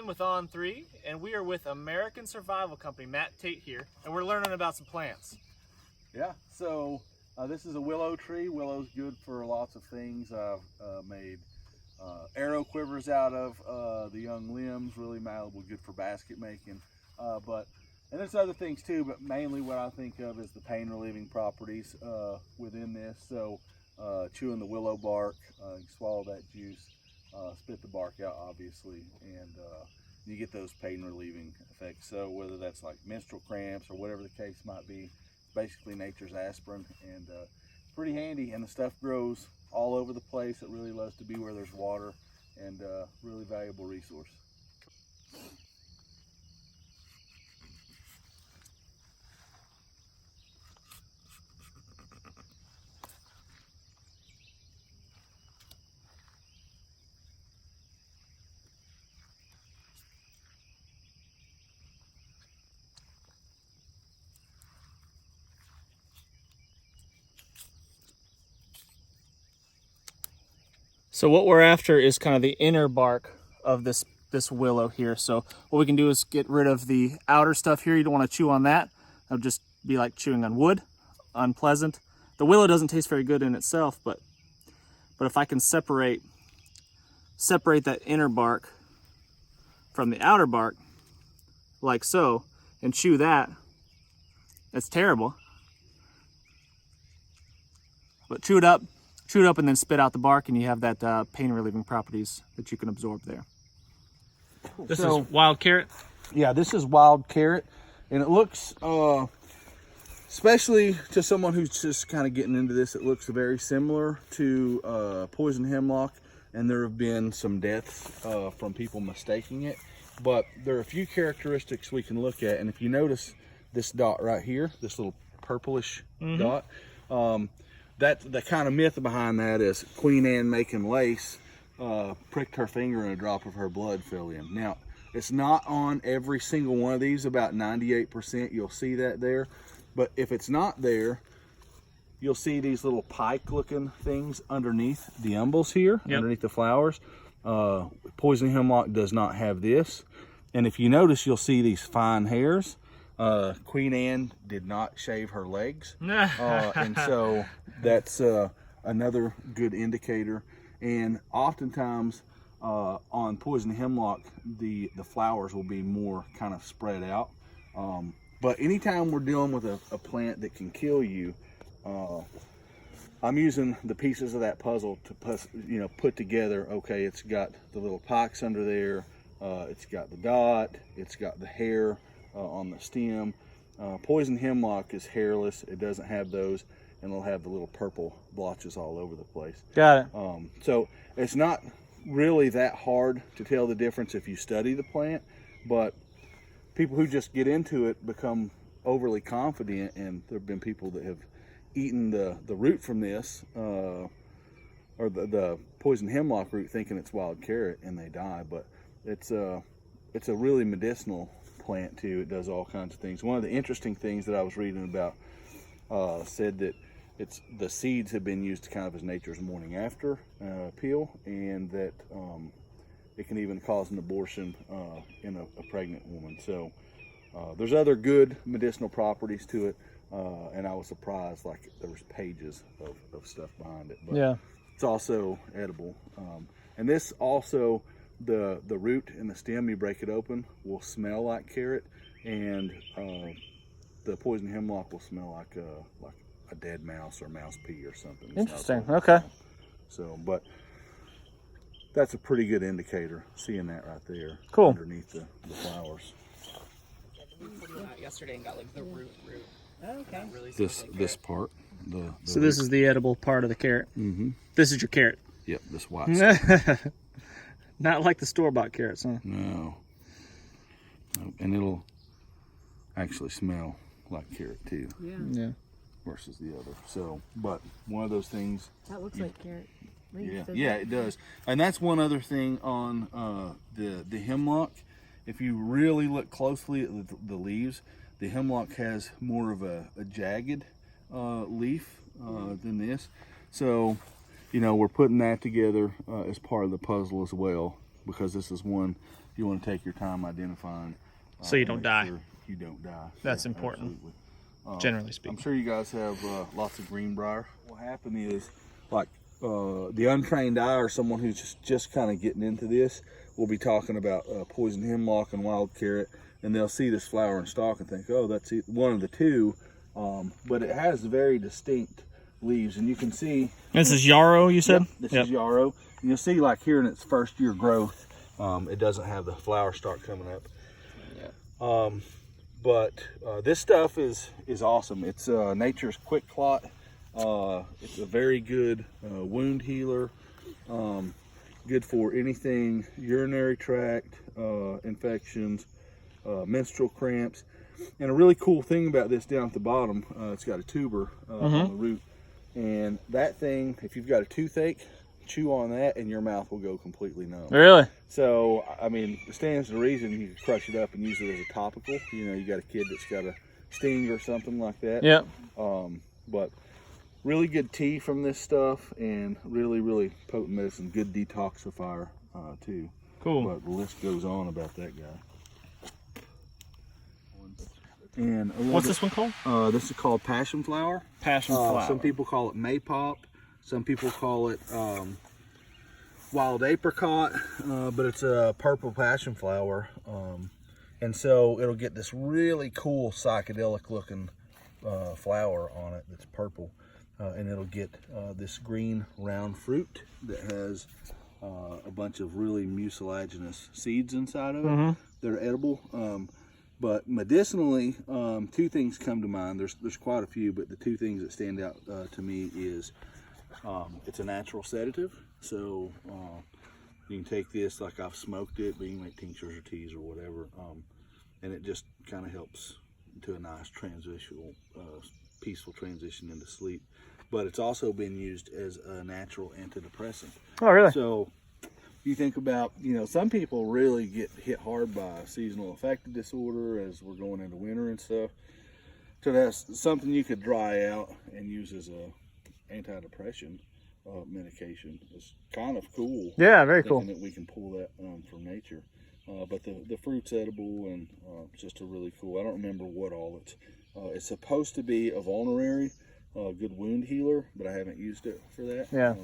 Tim with On3, and we are with American Survival Company, Matt Tate here, and we're learning about some plants. Yeah, so this is a willow tree. Willow's good for lots of things. I've made arrow quivers out of the young limbs, really malleable, good for basket making. And there's other things too, but mainly what I think of is the pain relieving properties within this. So chewing the willow bark, you swallow that juice, spit the bark out obviously, and you get those pain relieving effects. So whether that's like menstrual cramps or whatever the case might be, basically nature's aspirin, and pretty handy. And the stuff grows all over the place. It really loves to be where there's water, and really valuable resource. So what we're after is kind of the inner bark of this willow here. So what we can do is get rid of the outer stuff here. You don't want to chew on that. It'll just be like chewing on wood, unpleasant. The willow doesn't taste very good in itself, but if I can separate that inner bark from the outer bark, like so, and chew that, it's terrible. But chew it up and then spit out the bark, and you have that pain relieving properties that you can absorb there. This is wild carrot? Yeah, this is wild carrot, and it looks, especially to someone who's just kind of getting into this, it looks very similar to poison hemlock, and there have been some deaths from people mistaking it. But there are a few characteristics we can look at, and if you notice this dot right here, this little purplish dot, that the kind of myth behind that is Queen Anne making lace, pricked her finger and a drop of her blood fell in. Now, it's not on every single one of these. About 98% you'll see that there. But if it's not there, you'll see these little pike looking things underneath the umbels here, underneath the flowers. Poison hemlock does not have this. And if you notice, you'll see these fine hairs. Queen Anne did not shave her legs, and so that's another good indicator. And oftentimes on poison hemlock, the flowers will be more kind of spread out. But anytime we're dealing with a plant that can kill you, I'm using the pieces of that puzzle to put together. Okay, it's got the little pikes under there, it's got the dot, it's got the hair on the stem. Poison hemlock is hairless. It doesn't have those, and it'll have the little purple blotches all over the place. Got it. So it's not really that hard to tell the difference if you study the plant, but people who just get into it become overly confident, and there have been people that have eaten the root from this, or the poison hemlock root, thinking it's wild carrot, and they die. But it's a really medicinal plant too. It does all kinds of things. One of the interesting things that I was reading about said that the seeds have been used kind of as nature's morning after pill, and that it can even cause an abortion in a pregnant woman. So there's other good medicinal properties to it, and I was surprised, like there was pages of stuff behind it. But yeah, it's also edible. And this also, the root and the stem, you break it open, will smell like carrot, and the poison hemlock will smell like a dead mouse or mouse pee or something. Interesting. Okay. So, but that's a pretty good indicator, seeing that right there. Cool. Underneath the flowers. We put it out yesterday and got like the root. Oh, okay. Really This part. So this is the edible part of the carrot. Mm-hmm. This is your carrot. Yep, this white side. Not like the store-bought carrots, huh? No. And it'll actually smell like carrot too. Yeah. Versus the other. So, but one of those things. That looks like carrot. Yeah, it does. And that's one other thing on the hemlock. If you really look closely at the leaves, the hemlock has more of a jagged leaf than this. So, we're putting that together as part of the puzzle as well, because this is one you want to take your time identifying. So you and don't make die. sure you don't die. That's Yeah, important. absolutely. Generally speaking. I'm sure you guys have lots of greenbrier. What happened is, like the untrained eye or someone who's just kind of getting into this, will be talking about poison hemlock and wild carrot, and they'll see this flower and stalk and think, oh, that's one of the two, but it has very distinct leaves, and you can see. This is yarrow, you said? Yep, this is yarrow. And you'll see, like here in its first year growth, it doesn't have the flower stalk coming up. But this stuff is awesome. It's nature's quick clot. It's a very good wound healer. Good for anything urinary tract infections, menstrual cramps. And a really cool thing about this down at the bottom, it's got a tuber on the root. And that thing, if you've got a toothache, chew on that and your mouth will go completely numb. Really? So, I mean, it stands to reason you can crush it up and use it as a topical. You know, you got a kid that's got a sting or something like that. Yep. But really good tea from this stuff, and really, really potent medicine. Good detoxifier, too. Cool. But the list goes on about that guy. And What's this one called? This is called passion flower. Passion flower. Some people call it maypop. Some people call it wild apricot, but it's a purple passion flower. And so it'll get this really cool psychedelic looking flower on it that's purple. And it'll get this green round fruit that has a bunch of really mucilaginous seeds inside of it that are edible. But medicinally, two things come to mind. There's quite a few, but the two things that stand out to me is it's a natural sedative. So you can take this, like I've smoked it, but you can make tinctures or teas or whatever, and it just kind of helps to a nice transitional, peaceful transition into sleep. But it's also been used as a natural antidepressant. Oh, really? So you think about, some people really get hit hard by seasonal affective disorder as we're going into winter and stuff. So that's something you could dry out and use as a antidepressant medication. It's kind of cool. Yeah, very cool. That we can pull that from nature. But the fruit's edible, and it's just a really cool. I don't remember what all it's supposed to be a vulnerary, good wound healer, but I haven't used it for that. Yeah.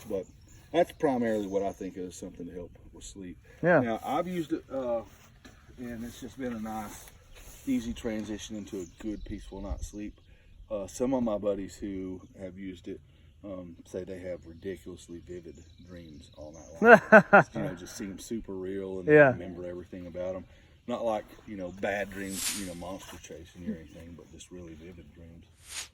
But that's primarily what I think is something to help with sleep. Yeah. Now I've used it, and it's just been a nice, easy transition into a good, peaceful night's sleep. Some of my buddies who have used it say they have ridiculously vivid dreams all night long. Just seem super real and remember everything about them. Not like, bad dreams, monster chasing you or anything, but just really vivid dreams.